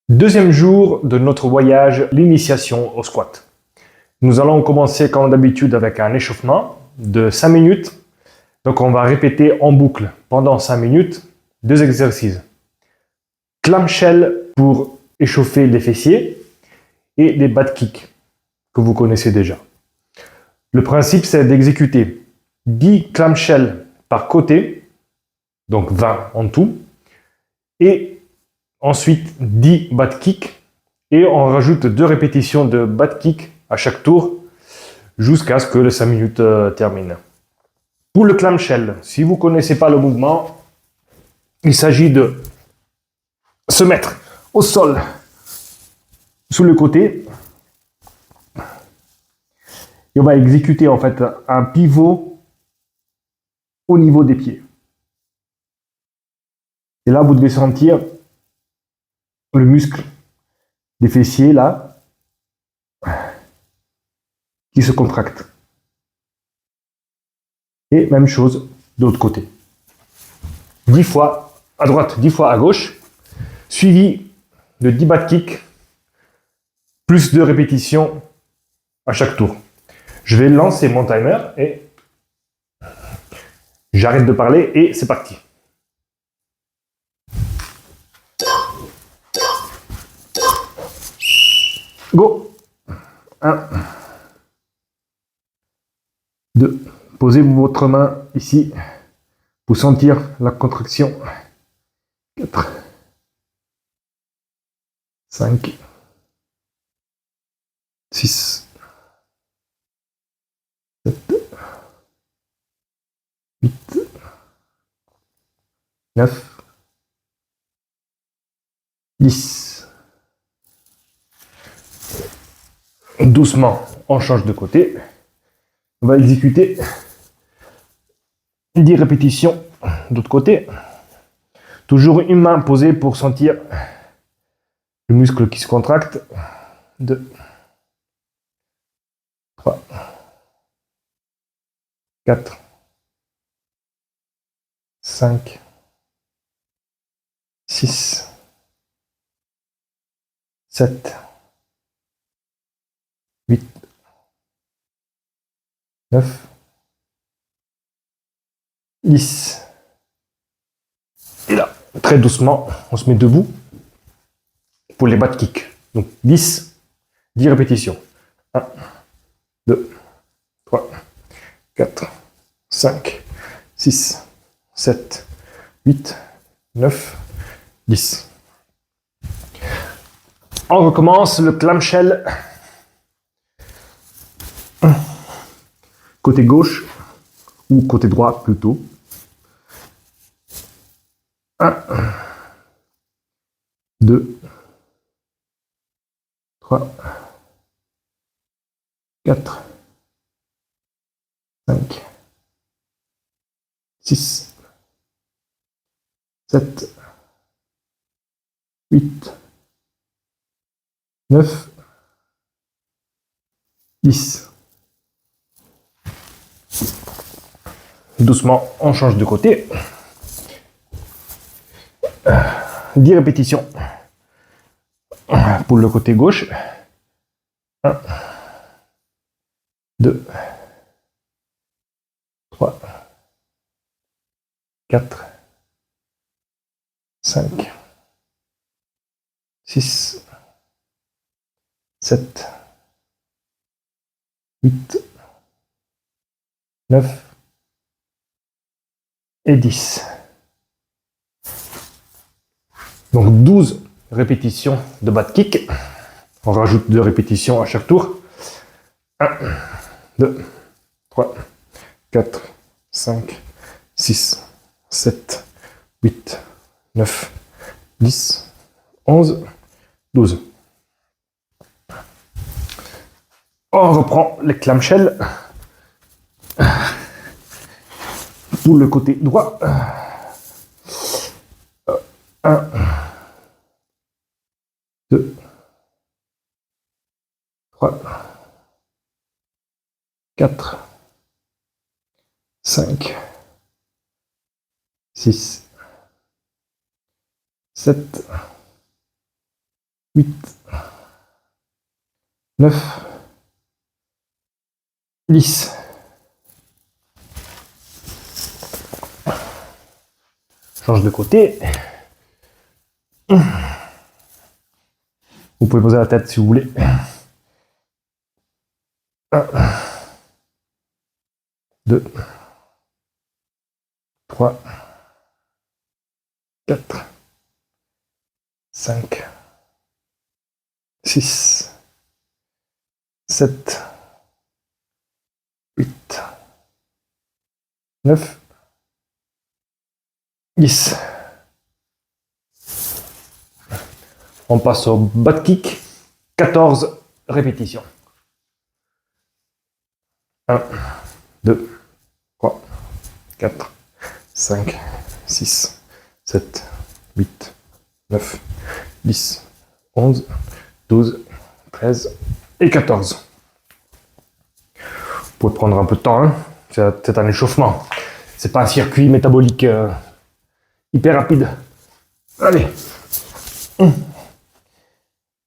Deuxième jour de notre voyage, l'initiation au squat. Nous allons commencer comme d'habitude avec un échauffement de 5 minutes. Donc on va répéter en boucle pendant 5 minutes deux exercices. Clamshell pour échauffer les fessiers et les bad kicks que vous connaissez déjà. Le principe c'est d'exécuter 10 clamshells par côté, donc 20 en tout, et ensuite 10 bad kicks et on rajoute 2 répétitions de bad kick à chaque tour jusqu'à ce que les 5 minutes terminent. Pour le clamshell, si vous ne connaissez pas le mouvement, il s'agit de se mettre au sol sous le côté et on va exécuter en fait un pivot au niveau des pieds. Et là, vous devez sentir le muscle des fessiers là qui se contracte. Et même chose de l'autre côté. 10 fois à droite, 10 fois à gauche, suivi de 10 bad kicks, plus 2 répétitions à chaque tour. Je vais lancer mon timer et j'arrête de parler et c'est parti. Go. 1, 2. Posez votre main ici pour sentir la contraction. 4, 5, 6, 7, 8, 9, 10. Doucement, on change de côté. On va exécuter 10 répétitions de l'autre côté. Toujours une main posée pour sentir le muscle qui se contracte. 2, 3, 4, 5, 6, 7, 8, 9, 10. Et là, très doucement, on se met debout pour les bad kicks. Donc 10 répétitions. 1, 2, 3, 4, 5, 6, 7, 8, 9, 10. On recommence le clamshell. Côté gauche ou côté droit plutôt. 1, 2, 3, 4, 5, 6, 7, 8, 9, 10. Doucement, on change de côté. 10 répétitions pour le côté gauche. 1, 2, 3, 4, 5, 6, 7, 8, 9 et 10. Donc 12 répétitions de bad kick. On rajoute 2 répétitions à chaque tour. 1, 2, 3, 4, 5, 6, 7, 8, 9, 10, 11, 12. On reprend les clamshells pour le côté droit. 1, 2, 3, 4, 5, 6, 7, 8, 9, 10. Change de côté. Vous pouvez poser la tête si vous voulez. 1, 2, 3, 4, 5, 6, 7, 8, 9, 10. On passe au butt kick, 14 répétitions. 1, 2, 3, 4, 5, 6, 7, 8, 9, 10, 11, 12, 13 et 14. Vous pouvez prendre un peu de temps, hein. C'est un échauffement. C'est pas un circuit métabolique hyper rapide. Allez.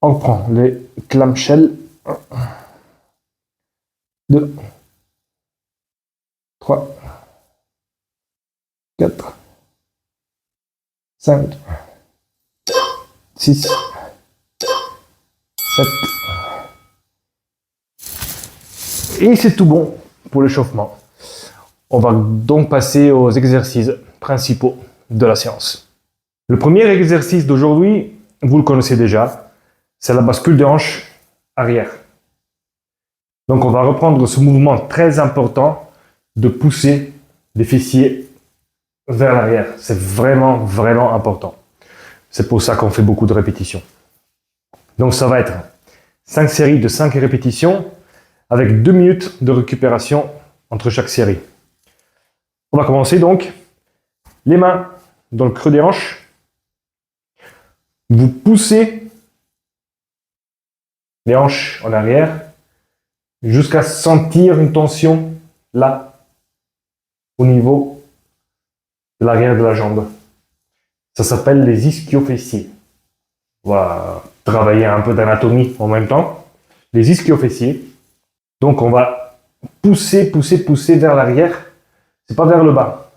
On prend les clamshells. 1, 2, 3, 4, 5, 6, 7. Et c'est tout bon pour l'échauffement. On va donc passer aux exercices principaux de la séance. Le premier exercice d'aujourd'hui, vous le connaissez déjà, c'est la bascule de hanche arrière. Donc on va reprendre ce mouvement très important de pousser les fessiers vers l'arrière. C'est vraiment, vraiment important. C'est pour ça qu'on fait beaucoup de répétitions. Donc ça va être 5 séries de 5 répétitions avec 2 minutes de récupération entre chaque série. On va commencer donc. Les mains dans le creux des hanches. Vous poussez les hanches en arrière jusqu'à sentir une tension là, au niveau de l'arrière de la jambe. Ça s'appelle les ischio-fessiers. On va travailler un peu d'anatomie en même temps. Les ischio-fessiers. Donc on va pousser, pousser, pousser vers l'arrière. C'est pas vers le bas.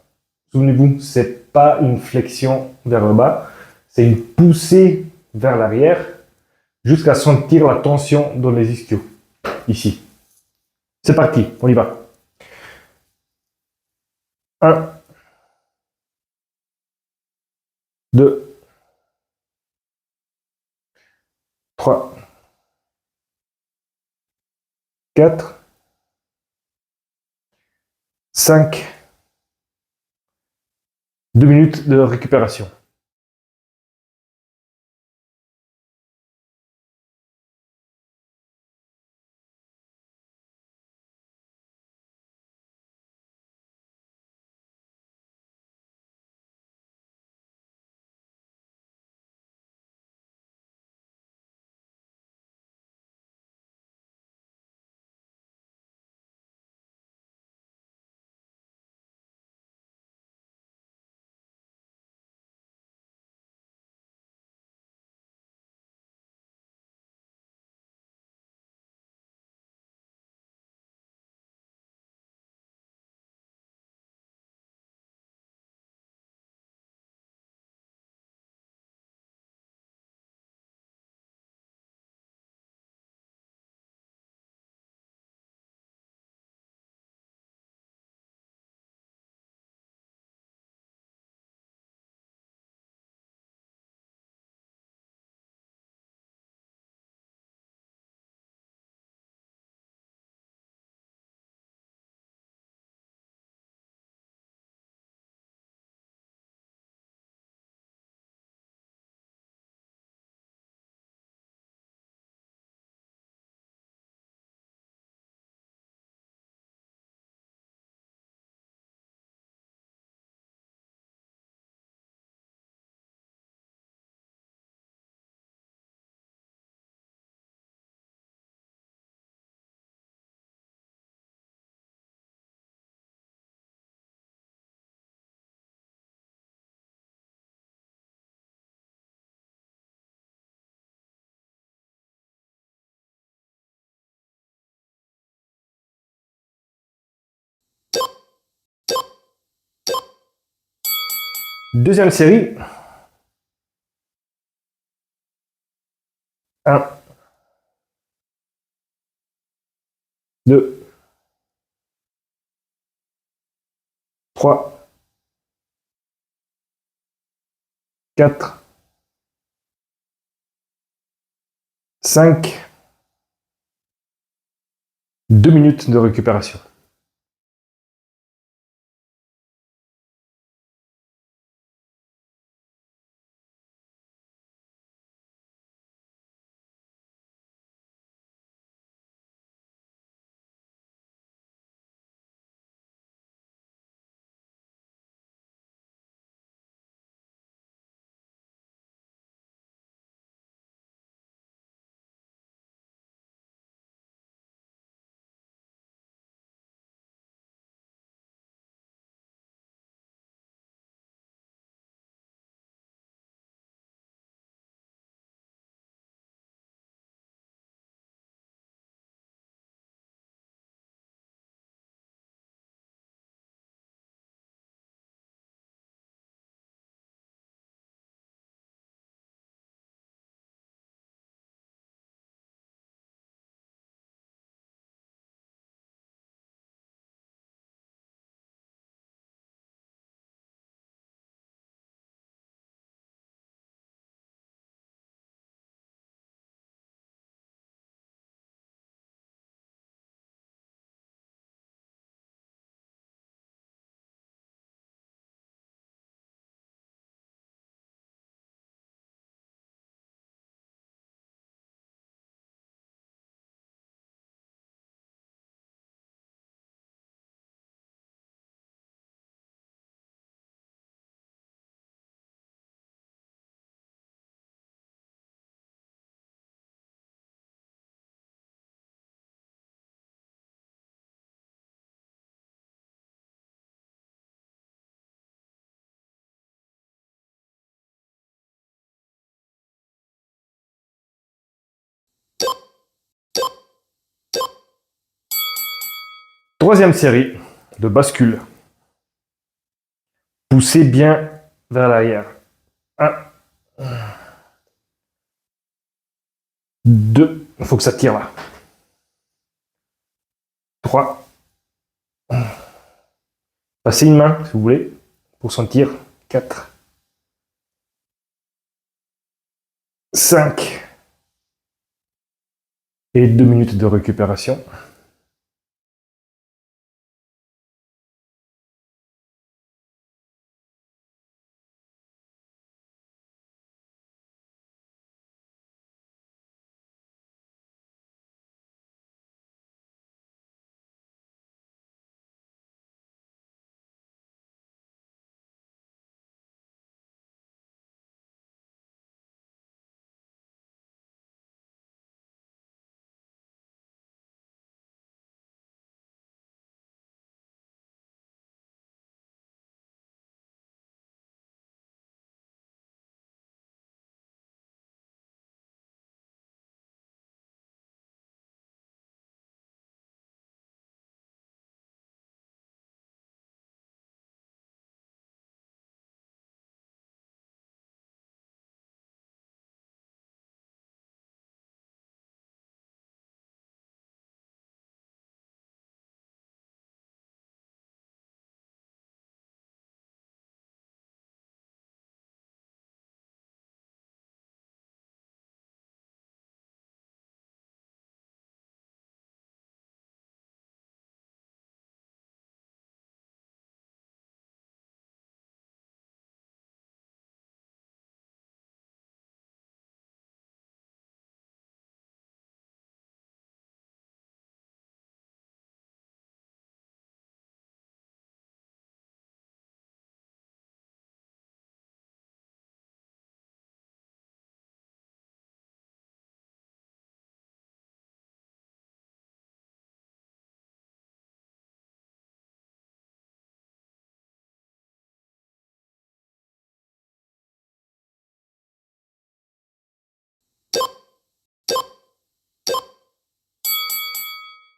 Souvenez-vous, c'est pas une flexion vers le bas. C'est une poussée vers l'arrière jusqu'à sentir la tension dans les ischios. Ici. C'est parti, on y va. 1, 2, 3, 4, 5, 2 minutes de récupération. Deuxième série. 1, 2, 3, 4, 5. 2 minutes de récupération. Troisième série de bascule. Poussez bien vers l'arrière. 1, 2, il faut que ça tire là. 3, passez une main si vous voulez pour sentir. 4, 5 et 2 minutes de récupération.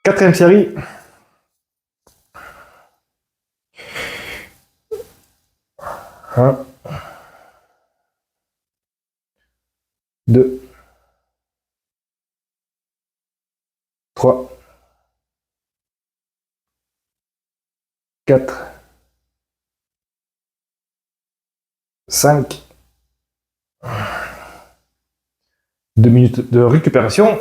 Quatrième série. 1, 2, 3, 4, 5. 2 minutes de récupération.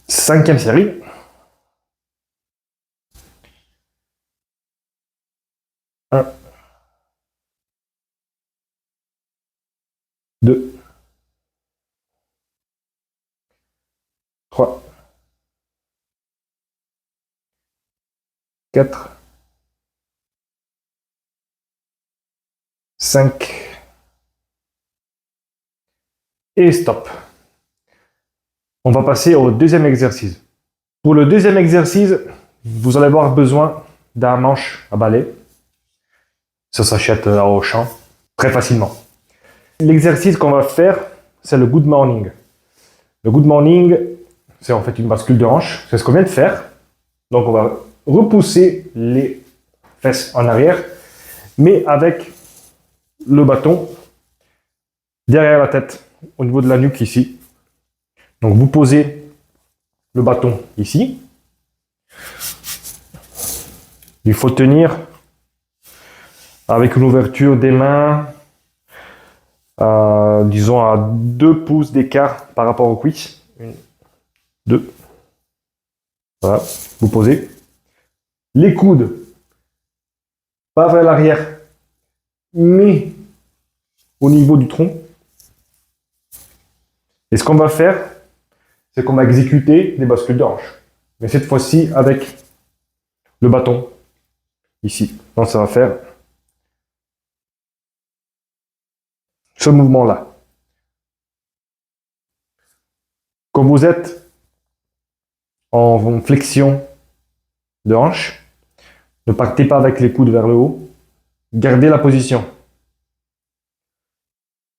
Cinquième série. 1, 2, 3, 4, 5. Et stop. On va passer au deuxième exercice. Pour le deuxième exercice, vous allez avoir besoin d'un manche à balai. Ça s'achète à Auchan très facilement. L'exercice qu'on va faire, c'est le good morning. Le good morning, c'est en fait une bascule de hanche. C'est ce qu'on vient de faire. Donc on va repousser les fesses en arrière, mais avec le bâton derrière la tête, au niveau de la nuque ici. Donc vous posez le bâton ici. Il faut tenir avec une ouverture des mains, disons à 2 pouces d'écart par rapport aux cuisses. 1, 2. Voilà, vous posez. Les coudes, pas vers l'arrière, mais au niveau du tronc. Et ce qu'on va faire, c'est qu'on va exécuter des bascules de hanche. Mais cette fois-ci avec le bâton ici. Donc ça va faire ce mouvement-là. Quand vous êtes en flexion de hanche, ne partez pas avec les coudes vers le haut. Gardez la position.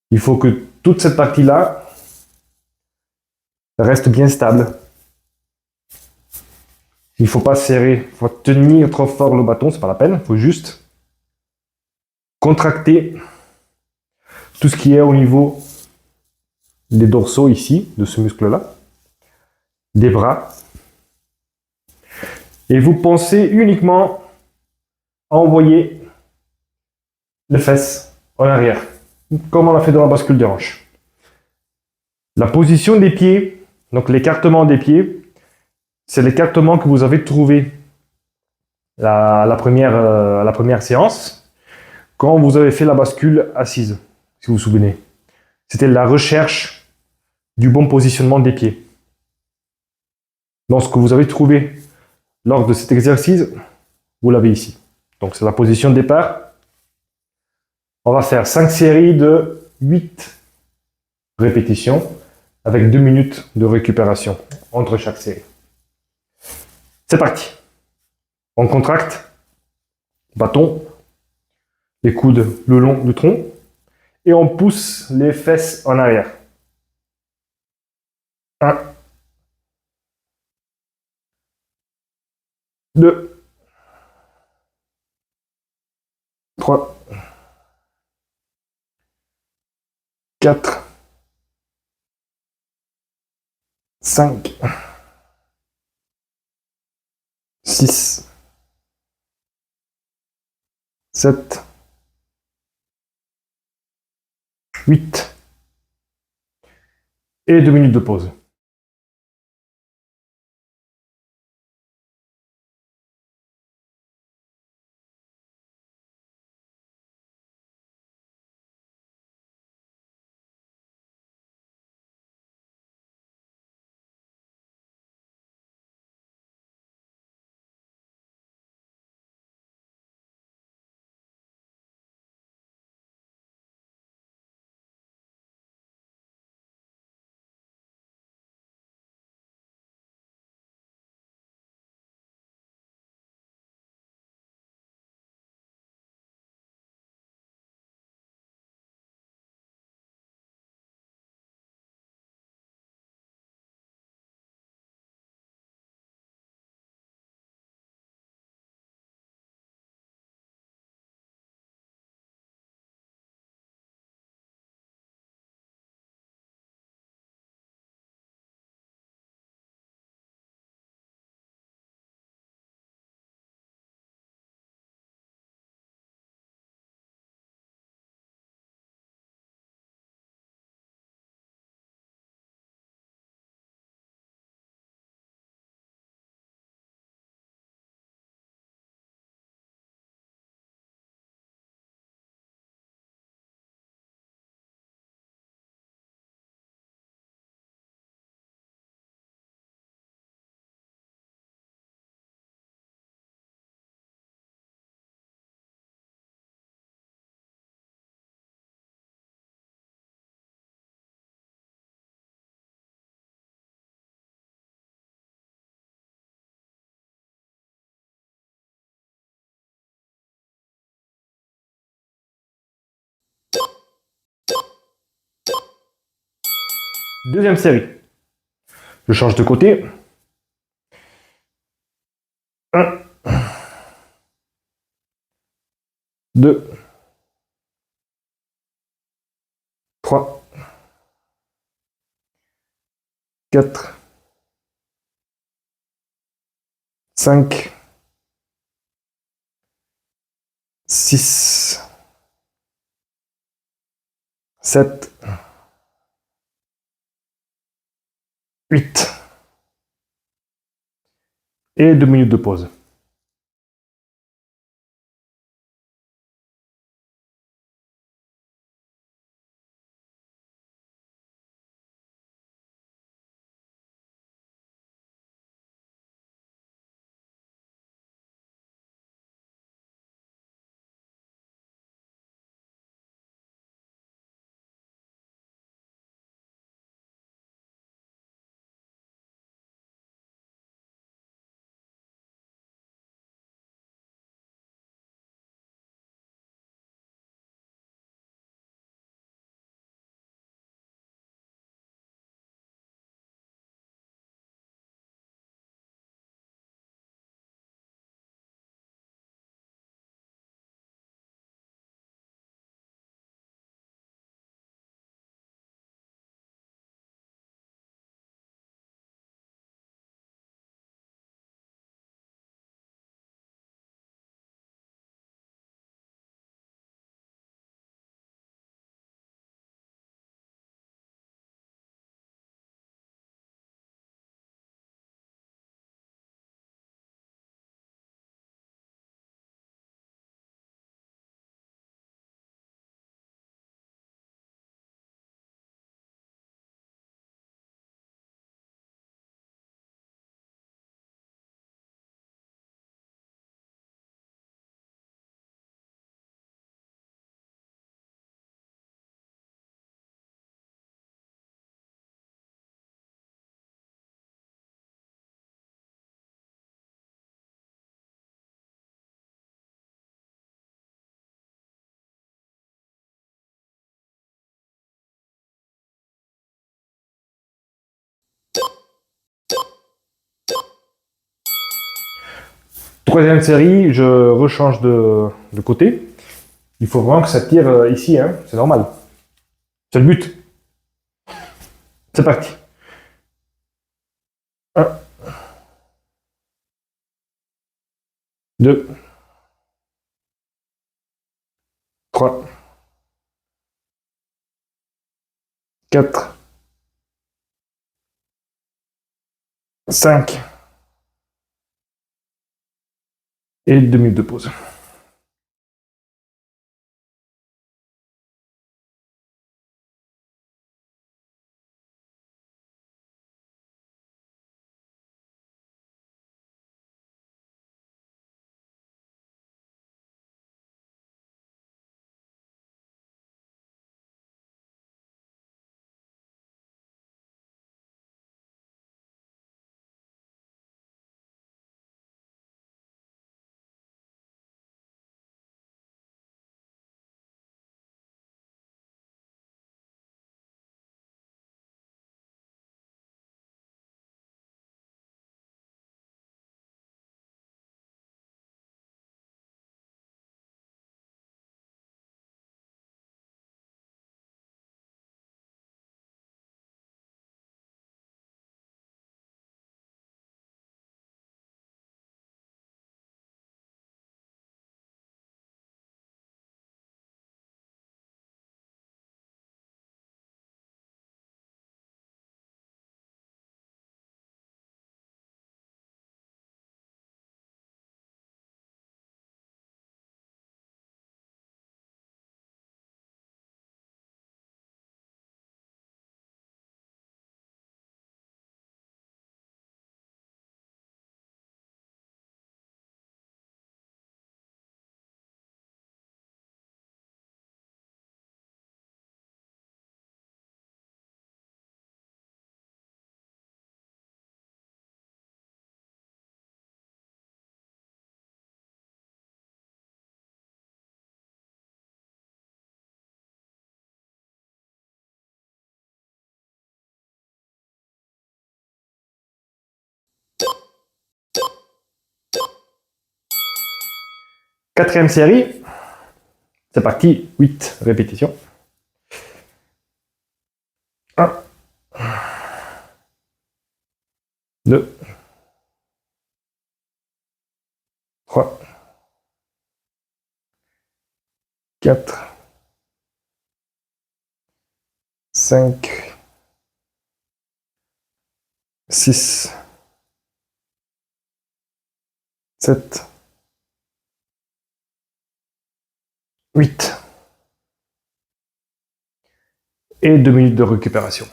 Il faut que toute cette partie-là reste bien stable. Il ne faut pas serrer, il faut tenir trop fort le bâton, c'est pas la peine. Il faut juste contracter tout ce qui est au niveau des dorsaux ici, de ce muscle-là, des bras. Et vous pensez uniquement à envoyer les fesses en arrière, comme on l'a fait dans la bascule des hanches. La position des pieds, donc l'écartement des pieds, c'est l'écartement que vous avez trouvé à la première séance, quand vous avez fait la bascule assise, si vous vous souvenez. C'était la recherche du bon positionnement des pieds. Donc, ce que vous avez trouvé lors de cet exercice, vous l'avez ici. Donc, c'est la position de départ. On va faire 5 séries de 8 répétitions avec 2 minutes de récupération entre chaque série. C'est parti. On contracte, bâton, les coudes le long du tronc et on pousse les fesses en arrière. 1, 2, 3, 4, 5, 6, 7, 8 et 2 minutes de pause. Deuxième série. Je change de côté. 1, 2, 3, 4, 5, 6, 7, 8 et 2 minutes de pause. Troisième série, je rechange de côté. Il faut vraiment que ça tire ici, hein, c'est normal. C'est le but. C'est parti. 1, 2, 3, 4, 5 et 2 minutes de pause. Quatrième série, c'est parti, 8 répétitions. 1, 2, 3, 4, 5, 6, 7, 8 et 2 minutes de récupération.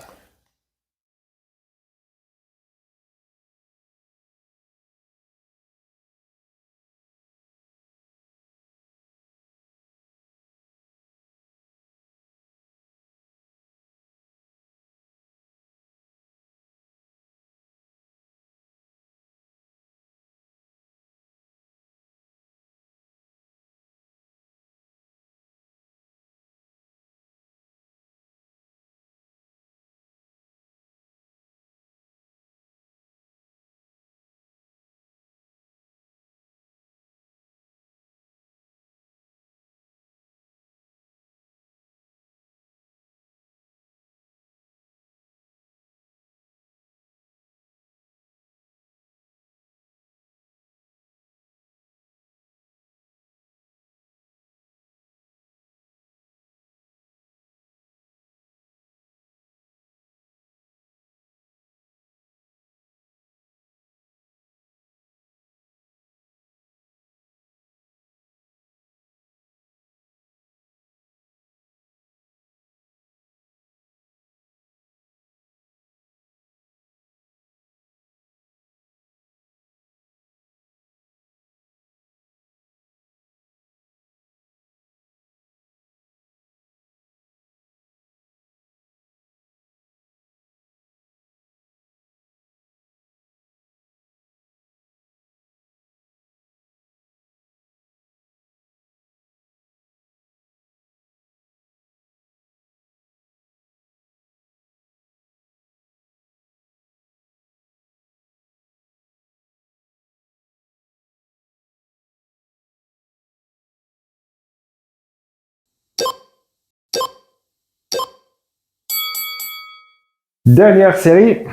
Dernière série.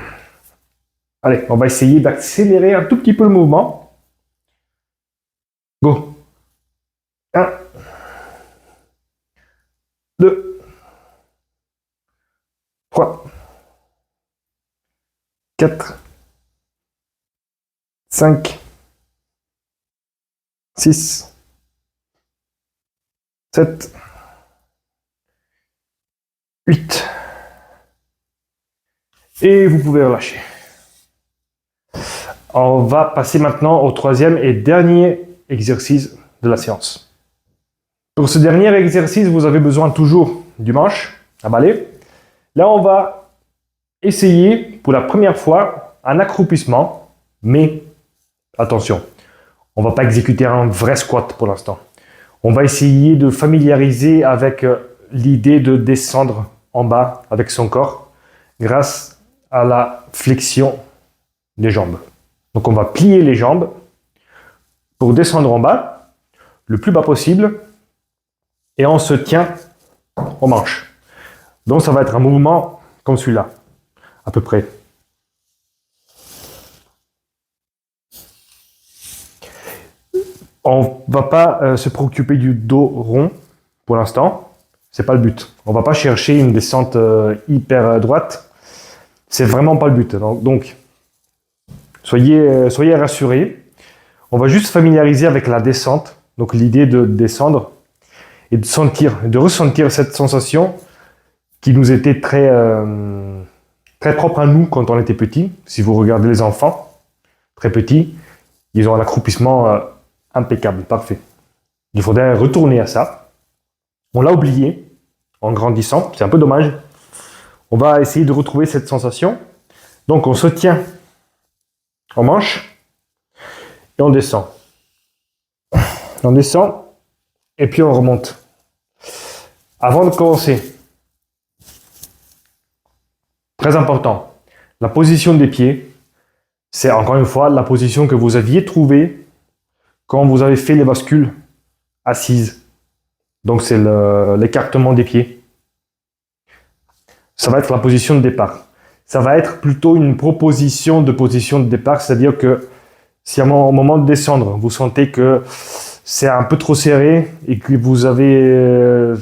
Allez, on va essayer d'accélérer un tout petit peu le mouvement. Go. 1, 2, 3, 4, 5, 6, 7, 8. Et vous pouvez relâcher. On va passer maintenant au troisième et dernier exercice de la séance. Pour ce dernier exercice, vous avez besoin toujours du manche à balai. Là, on va essayer pour la première fois un accroupissement, mais attention, on ne va pas exécuter un vrai squat pour l'instant. On va essayer de familiariser avec l'idée de descendre en bas avec son corps grâce à la flexion des jambes. Donc on va plier les jambes pour descendre en bas, le plus bas possible, et on se tient aux manches. Donc ça va être un mouvement comme celui-là, à peu près. On ne va pas se préoccuper du dos rond pour l'instant. C'est pas le but. On va pas chercher une descente hyper droite. C'est vraiment pas le but. Donc soyez rassurés. On va juste familiariser avec la descente. Donc l'idée de descendre et de ressentir cette sensation qui nous était très propre à nous quand on était petit. Si vous regardez les enfants, très petits, ils ont un accroupissement impeccable, parfait. Il faudrait retourner à ça. On l'a oublié en grandissant, c'est un peu dommage. On va essayer de retrouver cette sensation. Donc on se tient en manche et on descend. On descend et puis on remonte. Avant de commencer, très important, la position des pieds, c'est encore une fois la position que vous aviez trouvée quand vous avez fait les bascules assises. Donc c'est l'écartement des pieds. Ça va être la position de départ. Ça va être plutôt une proposition de position de départ, c'est-à-dire que si au moment de descendre, vous sentez que c'est un peu trop serré et que vous avez...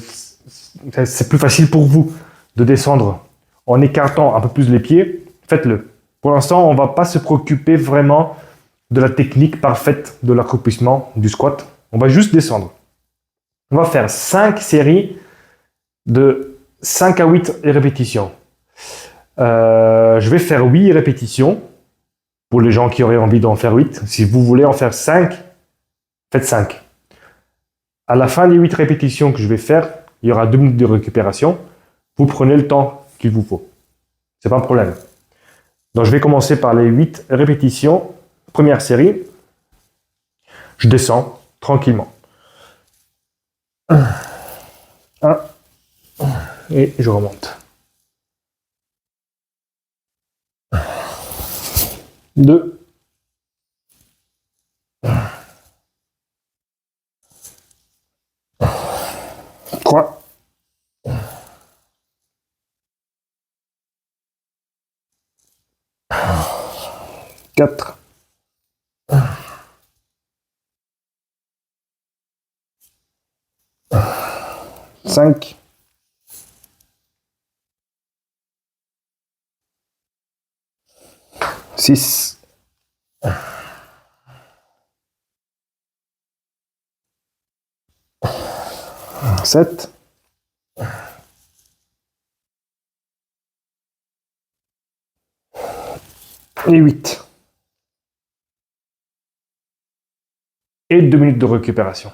c'est plus facile pour vous de descendre en écartant un peu plus les pieds, faites-le. Pour l'instant, on ne va pas se préoccuper vraiment de la technique parfaite de l'accroupissement du squat. On va juste descendre. On va faire 5 séries de 5 à 8 répétitions. Je vais faire 8 répétitions pour les gens qui auraient envie d'en faire 8. Si vous voulez en faire 5, faites 5. À la fin des 8 répétitions que je vais faire, il y aura 2 minutes de récupération. Vous prenez le temps qu'il vous faut. C'est pas un problème. Donc je vais commencer par les 8 répétitions. Première série. Je descends tranquillement. 1 et je remonte. 2. 3. 4. 5. 6. 7. Et 8. Et 2 minutes de récupération.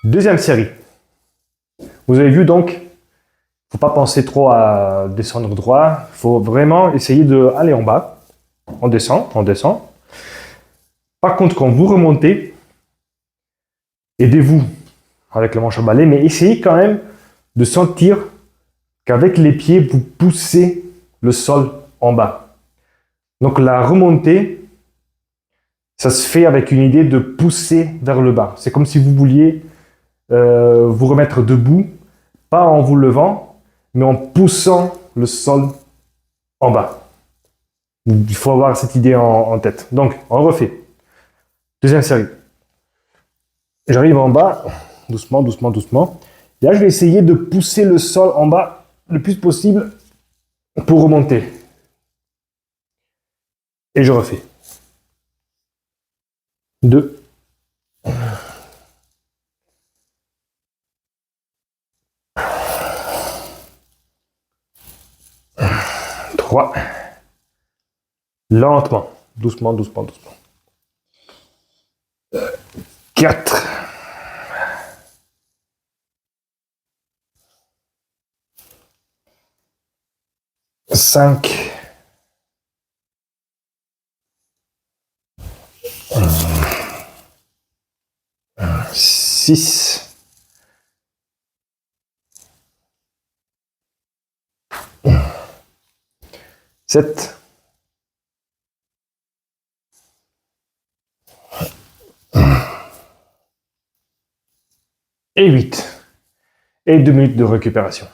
Deuxième série. Vous avez vu donc, il ne faut pas penser trop à descendre droit. Il faut vraiment essayer d'aller en bas. On descend, on descend. Par contre, quand vous remontez, aidez-vous avec le manche à balai, mais essayez quand même de sentir qu'avec les pieds, vous poussez le sol en bas. Donc la remontée, ça se fait avec une idée de pousser vers le bas. C'est comme si vous vouliez vous remettre debout, pas en vous levant, mais en poussant le sol en bas. Il faut avoir cette idée en tête. Donc, on refait. Deuxième série. J'arrive en bas, doucement, doucement, doucement. Et là, je vais essayer de pousser le sol en bas le plus possible pour remonter. Et je refais. 2. 3. Lentement. Doucement, doucement, doucement. 4. 5. 6. 7. Et 8. Et 2 minutes de récupération.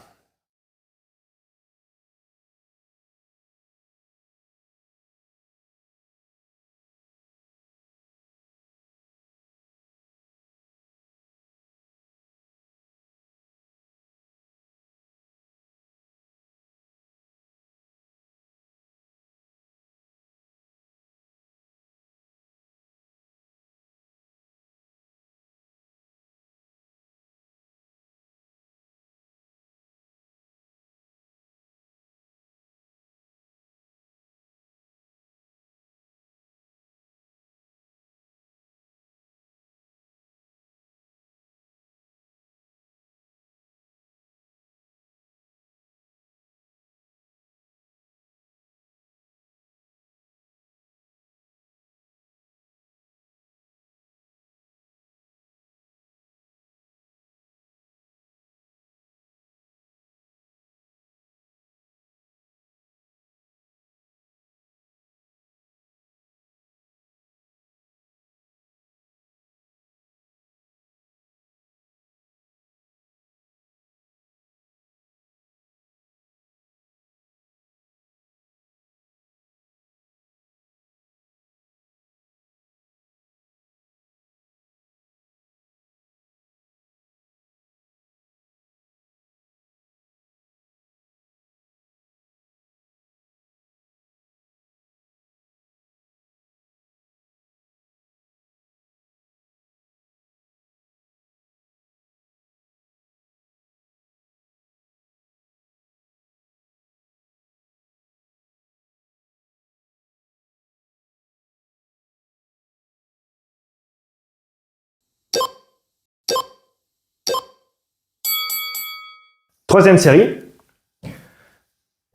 Troisième série.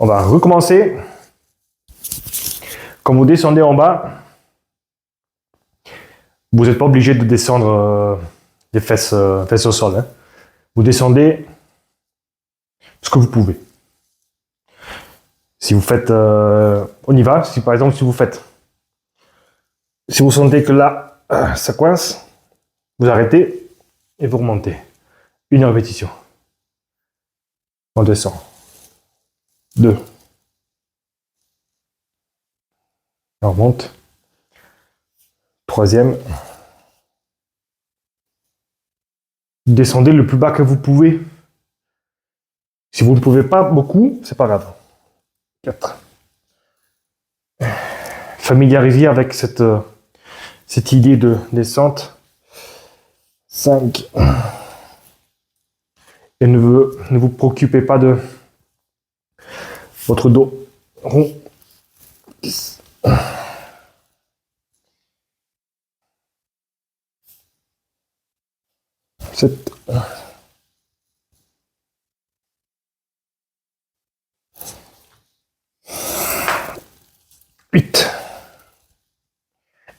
On va recommencer. Quand vous descendez en bas, vous n'êtes pas obligé de descendre les fesses au sol. Hein. Vous descendez ce que vous pouvez. Si vous faites, on y va. Si par exemple, si vous sentez que là, ça coince, vous arrêtez et vous remontez. Une répétition. On descend. 2. On remonte. Troisième. Descendez le plus bas que vous pouvez. Si vous ne pouvez pas beaucoup, c'est pas grave. 4. Familiarisez avec cette idée de descente. 5. Et ne vous préoccupez pas de votre dos rond. 10. 7, 8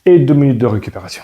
et 2 minutes de récupération.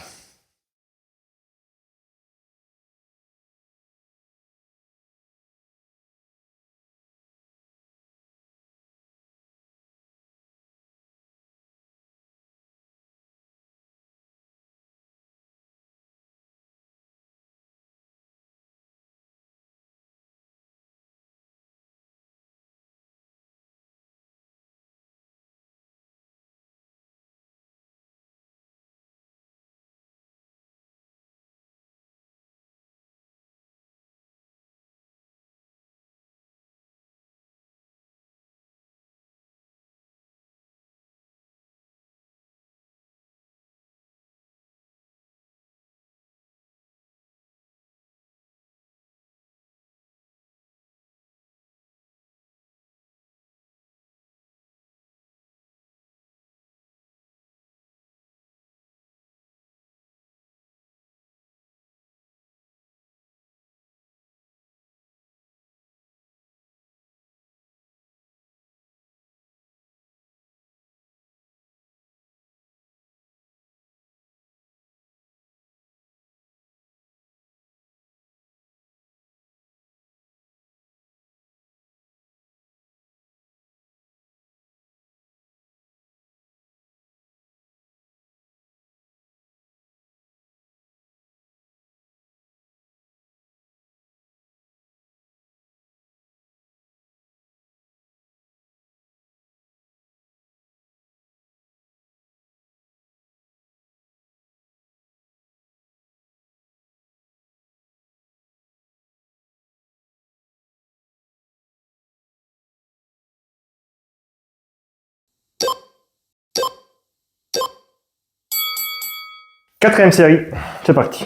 Quatrième série, c'est parti.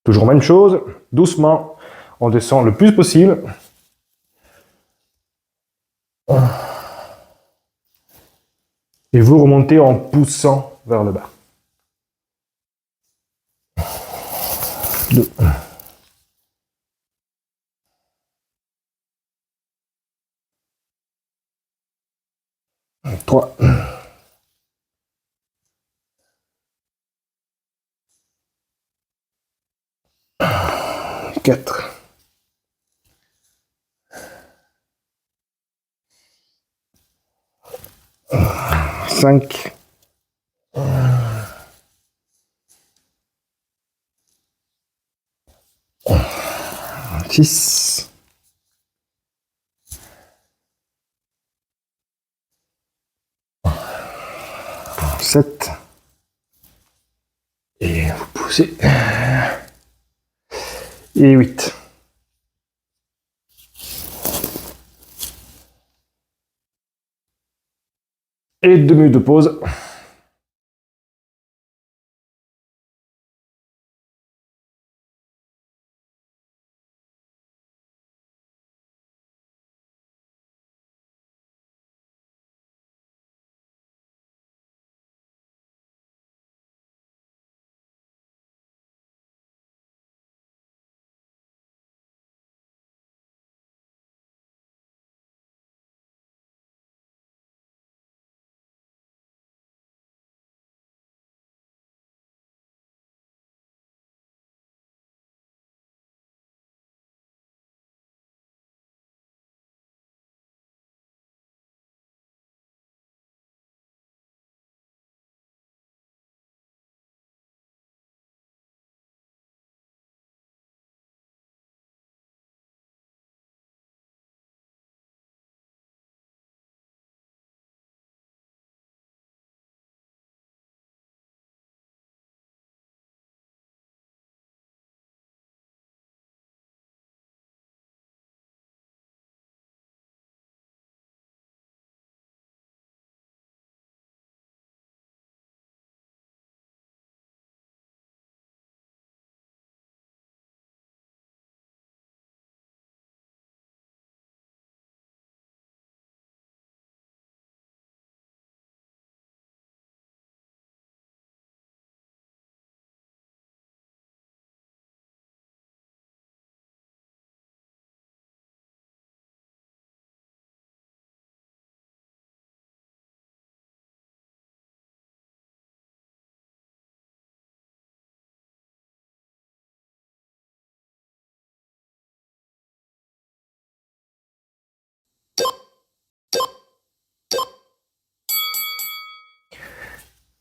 Toujours même chose, doucement, on descend le plus possible. Et vous remontez en poussant vers le bas. 2. 3. 4. 5. 6. 7. Et vous poussez. Et 8. Et 2 minutes de pause.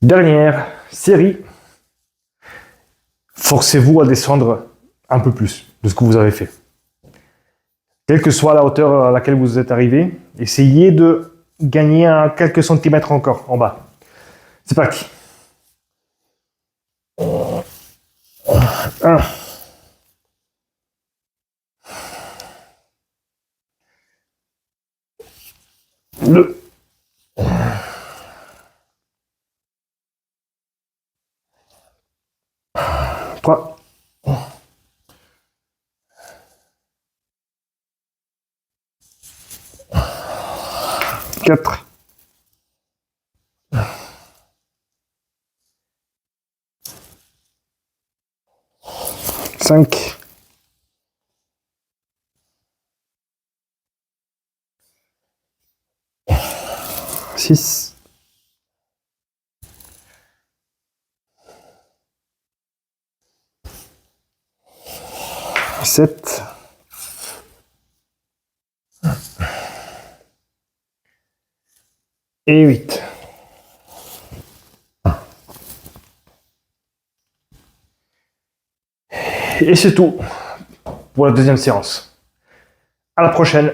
Dernière série. Forcez-vous à descendre un peu plus de ce que vous avez fait. Quelle que soit la hauteur à laquelle vous êtes arrivé, essayez de gagner quelques centimètres encore en bas. C'est parti. 1, 2, 3, 4, 5, 6, 7, 8. Et c'est tout pour la deuxième séance. À la prochaine.